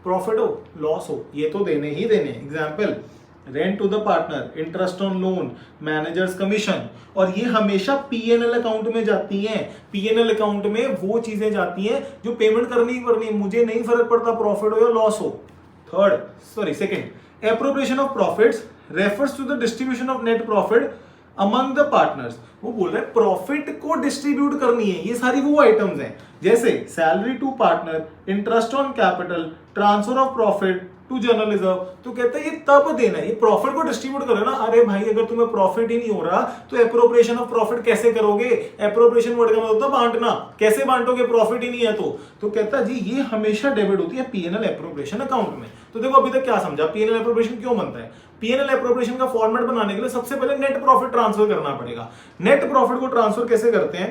Profit हो लॉस हो ये तो देने ही देने। Example, rent to the partner, interest on loan, managers commission, और ये हमेशा पीएनएल अकाउंट में जाती हैं। पीएनएल अकाउंट में वो चीजें जाती हैं जो पेमेंट करनी ही करनी है, मुझे नहीं फर्क पड़ता प्रॉफिट हो या लॉस हो। Second, appropriation of profits refers to the distribution of net profit among the partners. वो बोल रहे हैं प्रॉफिट को डिस्ट्रीब्यूट करनी है। ये सारी वो आइटम्स हैं जैसे salary to partner, interest on capital, transfer of profit to general reserve. तो कहते हैं ये तब देना है, ये प्रॉफिट को डिस्ट्रीब्यूट करो ना। अरे भाई अगर तुम्हें प्रॉफिट ही नहीं हो रहा तो एप्रोप्रिएशन ऑफ प्रॉफिट कैसे करोगे? एप्रोप्रिएशन वर्ड का मतलब होता है बांटना। कैसे बांटोगे? प्रॉफिट ही नहीं है तो कहता है जी ये हमेशा डेबिट होती है पीएनएल एप्रोप्रिएशन अकाउंट में। तो देखो अभी तक क्या समझा, पीएनएल एप्रोप्रिएशन क्यों बनता है? पीएनएल एप्रोप्रिएशन का फॉर्मेट बनाने के लिए सबसे पहले नेट प्रॉफिट ट्रांसफर करना पड़ेगा। नेट प्रॉफिट को ट्रांसफर कैसे करते हैं?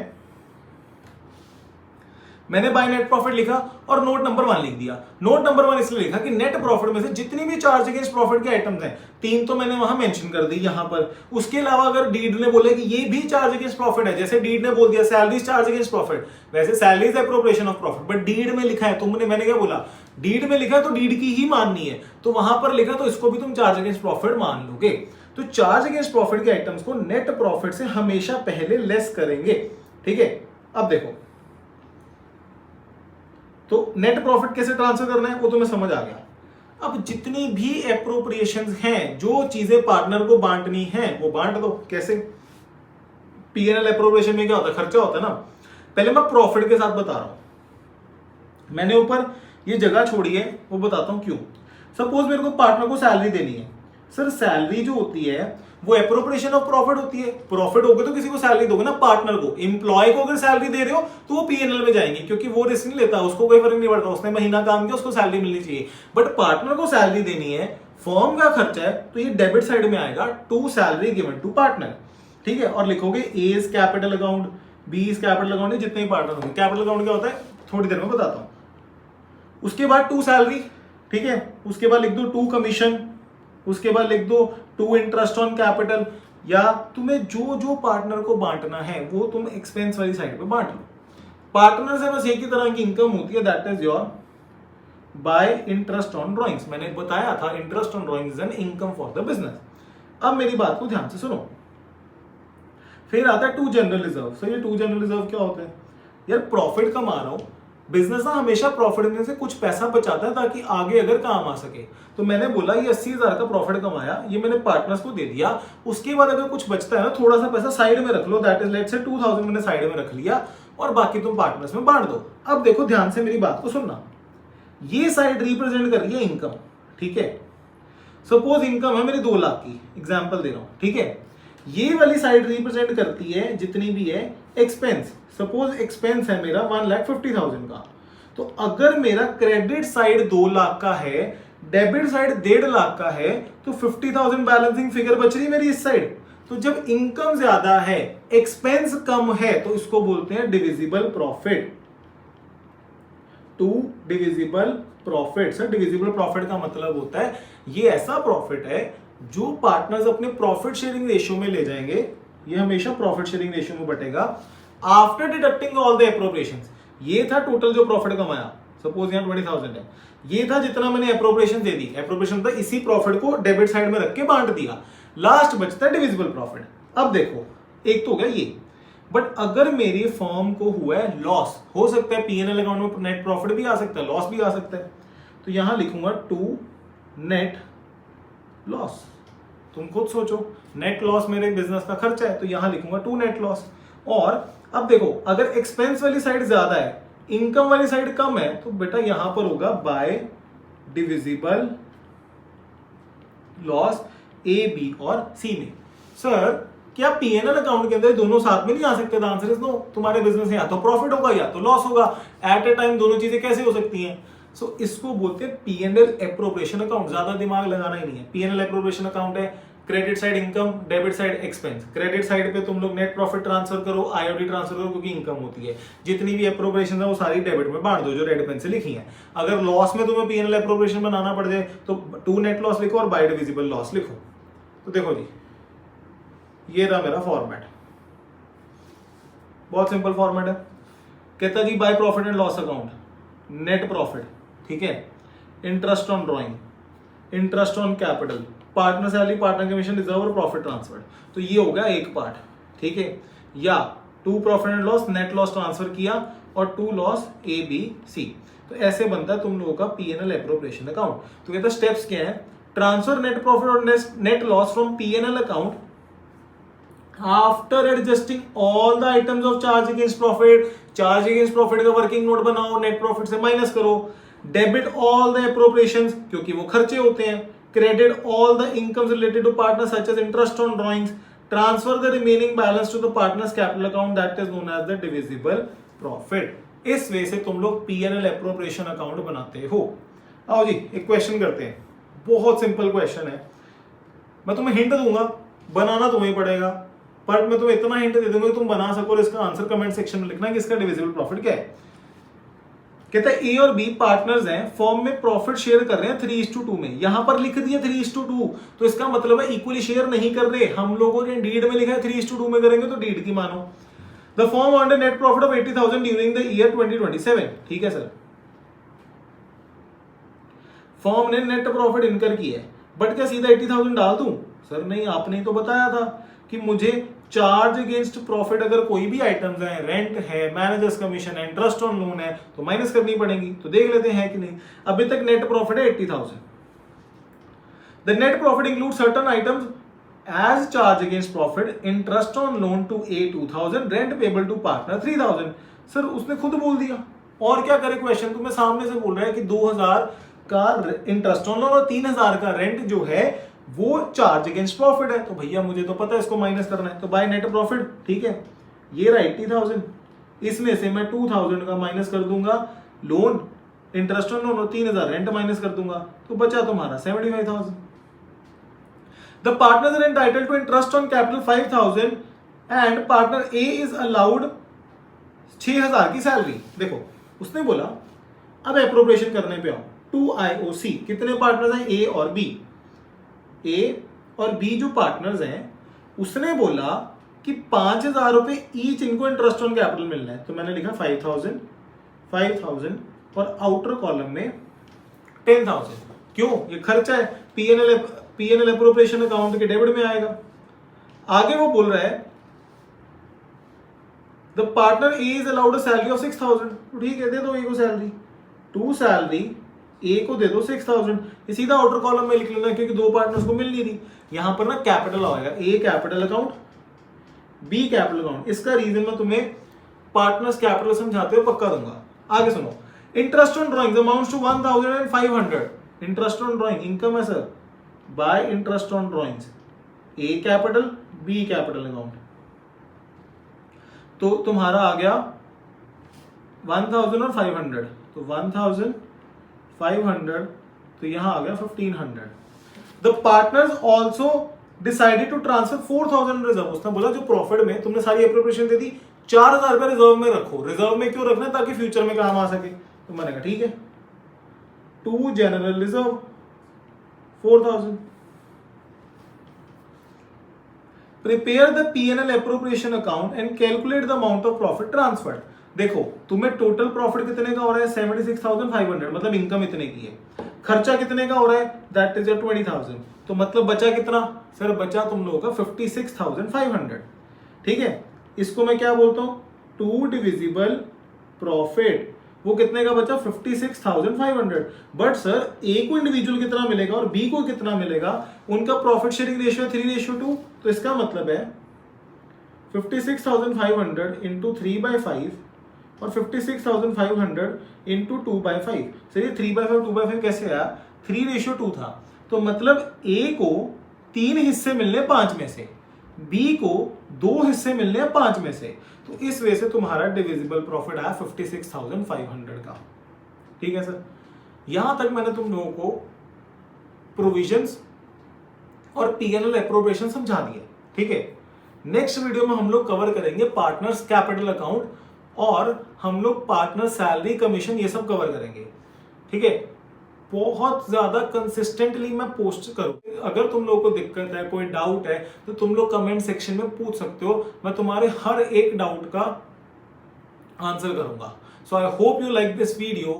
मैंने बाय नेट प्रॉफिट लिखा और नोट नंबर 1 लिख दिया। नोट नंबर 1 इसलिए लिखा कि नेट प्रॉफिट में से जितनी भी चार्ज अगेंस्ट प्रॉफिट के आइटम्स हैं, 3 तो मैंने वहां मेंशन कर दी यहां पर। उसके अलावा अगर डीड ने बोले कि ये भी चार्ज अगेंस्ट प्रॉफिट है, जैसे डीड ने बोल दिया सैलरीज चार्ज अगेंस्ट प्रॉफिट, वैसे salaries appropriation of profit, but deed में लिखा है, मैंने क्या बोला, डीड में लिखा है तो डीड की ही माननी है, तो वहां पर लिखा तो इसको भी तुम चार्ज अगेंस्ट प्रॉफिट मान लोगे। तो चार्ज अगेंस्ट प्रॉफिट के आइटम्स को नेट प्रॉफिट से हमेशा पहले लेस करेंगे। ठीक है, अब देखो तो नेट प्रॉफिट कैसे ट्रांसफर करना है वो तुम्हें समझ आ गया। अब जितनी भी एप्रोप्रिएशंस हैं, जो चीजें पार्टनर को बांटनी है वो बांट दो। कैसे? पीएनएल एप्रोप्रिएशन में क्या होता है? खर्चा होता है ना। पहले मैं प्रॉफिट के साथ बता रहा हूं, मैंने ऊपर ये जगह छोड़ी है वो बताता हूं क्यों। सपोज मेरे को पार्टनर को सैलरी देनी है। सर सैलरी जो होती है वो एप्रोप्रिएशन ऑफ प्रॉफिट होती है। प्रॉफिट होगा तो किसी को सैलरी दोगे ना, पार्टनर को। एम्प्लॉय को अगर सैलरी दे रहे हो तो वो पीएनएल में जाएंगे क्योंकि वो रिस्क नहीं लेता, उसको कोई फर्क नहीं पड़ता, उसने महीना काम किया उसको सैलरी मिलनी चाहिए। बट पार्टनर को सैलरी देनी है, फर्म का खर्चा है, तो ये डेबिट साइड में आएगा to salary given to partner. ठीक है, और लिखोगे A is capital account, B is capital account, जितने भी पार्टनर होंगे। कैपिटल अकाउंट क्या होता है थोड़ी देर में बताता हूं। उसके बाद टू सैलरी, ठीक है, उसके बाद लिख दो टू कमीशन, उसके बाद लिख दो टू इंटरेस्ट ऑन कैपिटल, या तुम्हें जो जो पार्टनर को बांटना है वो तुम एक्सपेंस वाली साइड पे बांट लो। पार्टनर से बस एक ही तरह की इनकम होती है, that is your bye interest on drawings. मैंने बताया था interest on drawings is an income for the business. अब मेरी बात को ध्यान से सुनो। फिर आता है टू जनरल रिजर्व। सर ये टू जनरल रिजर्व क्या होता है? यार प्रॉफिट कमा रहा हूं, बिजनेस ना हमेशा प्रॉफिट में से कुछ पैसा बचाता है ताकि आगे अगर काम आ सके। तो मैंने बोला ये 80,000 का प्रॉफिट कमाया, ये मैंने पार्टनर्स को दे दिया, उसके बाद अगर कुछ बचता है ना थोड़ा सा पैसा साइड में रख लो, दैट इज लेट्स से 2,000 मैंने साइड में रख लिया, और बाकी तुम पार्टनर्स में बांट दो। अब देखो ध्यान से मेरी बात को सुनना, ये साइड रिप्रेजेंट कर रही है इनकम, ठीक है। सपोज इनकम है मेरी 2 लाख की, एग्जांपल दे रहा हूं, ठीक है। ये वाली साइड रिप्रेजेंट करती है जितनी भी है एक्सपेंस। सपोज एक्सपेंस है मेरा 1,50,000 का, तो अगर मेरा क्रेडिट साइड 2 लाख का है, डेबिट साइड 1.5 लाख का है, तो 50,000 बैलेंसिंग फिगर बच रही है मेरी इस साइड। तो जब इनकम ज्यादा है, एक्सपेंस कम है, तो इसको बोलते हैं divisible profit. To divisible profit. Sir divisible profit का मतलब होता है ये ऐसा प्रॉफिट है जो पार्टनर्स अपने प्रॉफिट शेयरिंग रेशियो में ले जाएंगे, ये हमेशा प्रॉफिट शेयरिंग रेशियो में बटेगा after deducting all the appropriations. ये था टोटल जो प्रॉफिट कमाया, सपोज यहाँ 20,000 है, ये था जितना मैंने एप्रोप्रिएशन दे दी। एप्रोप्रिएशन था इसी प्रॉफिट को डेबिट साइड में रख के बांट दिया, लास्ट बचता है डिविजिबल प्रॉफिट। अब देखो एक तो हो गया ये, बट अगर मेरी फर्म को हुआ है लॉस, हो सकता है पीएनएल अकाउंट में नेट प्रॉफिट भी आ सकता है, लॉस भी आ सकता है, तो यहां लिखूंगा टू नेट लॉस। तुम खुद सोचो, नेट लॉस मेरे बिजनेस का खर्चा है, तो यहां लिखूंगा टू नेट लॉस। और अब देखो अगर एक्सपेंस वाली साइड ज्यादा है, इनकम वाली साइड कम है, तो बेटा यहां पर होगा by divisible loss A B और सी में। सर क्या पीएनएल अकाउंट के अंदर दोनों साथ में नहीं आ सकते? Answer is no. तुम्हारे बिजनेस में या तो प्रॉफिट होगा या तो लॉस होगा, एट ए टाइम दोनों चीजें कैसे हो सकती हैं? सो इसको बोलते हैं पीएनएल एप्रोप्रिएशन अकाउंट। ज्यादा दिमाग लगाना ही नहीं है। पीएनएल एप्रोप्रिएशन अकाउंट है credit side income, debit side expense. Credit side पे तुम लोग नेट प्रॉफिट ट्रांसफर करो, आईओडी ट्रांसफर करो, क्योंकि इनकम होती है। जितनी भी एप्रोप्रिएशन है वो सारी डेबिट में बांट दो, जो रेड पेन से लिखी है। अगर लॉस में तुम्हें पीएनएल एप्रोप्रिएशन बनाना पड़ जाए तो टू नेट लॉस लिखो और बाय डिविजिबल लॉस लिखो। तो देखो जी, ये रहा मेरा फॉर्मेट, बहुत सिंपल फॉर्मेट है। कहता जी by profit and loss account, net profit, ठीक है, interest on drawing, interest on capital, partner salary, partner commission, reserve और प्रॉफिट ट्रांसफर। तो ये हो गया एक पार्ट, ठीक है। या to profit and loss, net loss transfer किया और to loss A B C. तो ऐसे बनता है तुम लोगों का पीएनएल एप्रोप्रिएशन अकाउंट। तो कहता स्टेप्स क्या है? ट्रांसफर नेट प्रॉफिट और net loss from PNL account after adjusting all the items of charge against profit. Charge against profit का वर्किंग नोट बनाओ, नेट प्रॉफिट से माइनस करो। डेबिट ऑल द एप्रोप्रिएशंस, क्योंकि वो खर्चे होते हैं। Credit all the incomes related to partner such as interest on drawings. Transfer the remaining balance to the partners capital account, that is known as the divisible profit. इस वे से तुम लोग PNL appropriation account बनाते हो। आओ जी एक question करते हैं, बहुत सिंपल क्वेश्चन है। मैं तुम्हें हिंट दूंगा, बनाना तुम्हें पड़ेगा, पर मैं तुम्हें इतना हिंट दे दूंगा तुम बना सको और इसका आंसर कमेंट सेक्शन में लिखना है कि इसका डिविजिबल प्रॉफिट क्या है। कहता है ए और बी पार्टनर्स हैं, फॉर्म में प्रॉफिट शेयर कर रहे हैं 3:2 में। यहां पर लिख दिया 3:2, तो इसका मतलब है इक्वली शेयर नहीं कर रहे। हम लोगों ने डीड में लिखा है 3:2 में करेंगे, तो डीड की मानो। The form earned a net profit of 80,000 during the year 2027, ठीक है सर। फॉर्म ने नेट प्रॉफिट इनकर की है, बट क्या सीधा 80,000 डाल दूं? सर नहीं, आपने तो बताया था कि मुझे चार्ज अगेंस्ट प्रॉफिट अगर कोई भी आइटम्स है, रेंट है, मैनेजर्स कमीशन है, इंटरेस्ट ऑन लोन है, तो माइनस करनी पड़ेगी। तो देख लेते हैं कि नहीं। अभी तक नेट प्रॉफिट है 80,000। The net profit include certain items as charge against profit, interest on loan to A 2,000, rent payable to partner 3,000। Sir उसने खुद बोल दिया, और क्या करे? क्वेश्चन तुम्हें सामने से बोल रहा है कि 2,000 का इंटरेस्ट ऑन लोन और 3,000 का रेंट जो है वो चार्ज अगेंस्ट प्रॉफिट है। तो भैया मुझे तो पता है इसको माइनस करना है, तो बाय नेट प्रॉफिट, ठीक है। ये रहा 80,000, इसमें से मैं 2,000 का माइनस कर दूंगा लोन, इंटरेस्ट ऑन लोन और 3,000 रेंट माइनस कर दूंगा, तो बचा तुम्हारा 75,000। The partners are entitled to interest on capital 5,000 and partner A is allowed 6,000 की सैलरी। देखो उसने बोला अब एप्रोप्रिएशन करने पे आओ। 2 IOC, कितने पार्टनर्स हैं? ए और बी। ए और बी जो पार्टनर्स हैं, उसने बोला कि 5,000 रुपए ईच इनको इंटरेस्ट ऑन कैपिटल मिलना है। तो मैंने लिखा 5,000 और आउटर कॉलम में 10,000। क्यों? ये खर्चा है, पीएनएल एप्रोप्रिएशन अकाउंट के डेबिट में आएगा। आगे वो बोल रहा है the partner A is allowed a salary of 6,000। ठीक है, दे दो ए को सैलरी, टू सैलरी ए को दे दो 6,000। ये सीधा आउटर कॉलम में लिख लेना, क्योंकि दो पार्टनर्स को मिल नहीं रही। यहां पर ना कैपिटल आएगा, A capital account, B capital account. इसका रीजन मैं तुम्हें पार्टनर्स कैपिटल समझाते हो पक्का दूंगा। आगे सुनो, interest on drawing amounts to 1500, interest on drawing income है sir by interest on drawings, A capital B capital account. तो तुम्हारा आ गया 1000 और 500, तो 1500, तो यहां आ गया 1500। The partners also decided to transfer 4000 reserve. उसने बोला जो प्रॉफिट में तुमने सारी अप्रोप्रिएशन दे दी, 4000 रुपए रिजर्व में रखो। रिजर्व में क्यों रखना है? ताकि फ्यूचर में काम आ सके। तो मैंने कहा ठीक है, to general reserve 4000। Prepare the P&L appropriation account and calculate the amount of profit transferred. देखो तुम्हें टोटल प्रॉफिट कितने का हो रहा है? 76,500, मतलब इनकम इतने की है। खर्चा कितने का हो रहा है? That is 20,000। तो मतलब बचा कितना? सर बचा तुम लोगों का 56,500। ठीक है, इसको मैं क्या बोलता हूं? To divisible profit. वो कितने का बचा? 56,500। बट सर ए को इंडिविजुअल कितना मिलेगा और बी को कितना मिलेगा? उनका प्रॉफिट शेयरिंग रेशियो 3:2। तो इसका मतलब है 56,500 इंटू 3/5 और 56,500 इंटू 2/5। सर ये 3/5 2/5 कैसे आया? 3:2 था। तो मतलब ए को 3 हिस्से मिलने 5 में से, बी को 2 हिस्से मिलने 5 में से। तो इस वजह से तुम्हारा डिविजिबल प्रॉफिट आया 56,500 का। ठीक है सर, यहां तक मैंने तुम लोगों को प्रोविजंस और P&L एप्रोप्रिएशन समझा दिए। ठीक है, नेक्स्ट वीडियो में हम लोग कवर करेंगे पार्टनर्स कैपिटल अकाउंट और हम लोग पार्टनर सैलरी कमीशन ये सब कवर करेंगे। ठीक है, बहुत ज्यादा कंसिस्टेंटली मैं पोस्ट करूँ। अगर तुम लोगों को दिक्कत है, कोई डाउट है, तो तुम लोग कमेंट सेक्शन में पूछ सकते हो। मैं तुम्हारे हर एक डाउट का आंसर करूंगा। So I hope you like this video.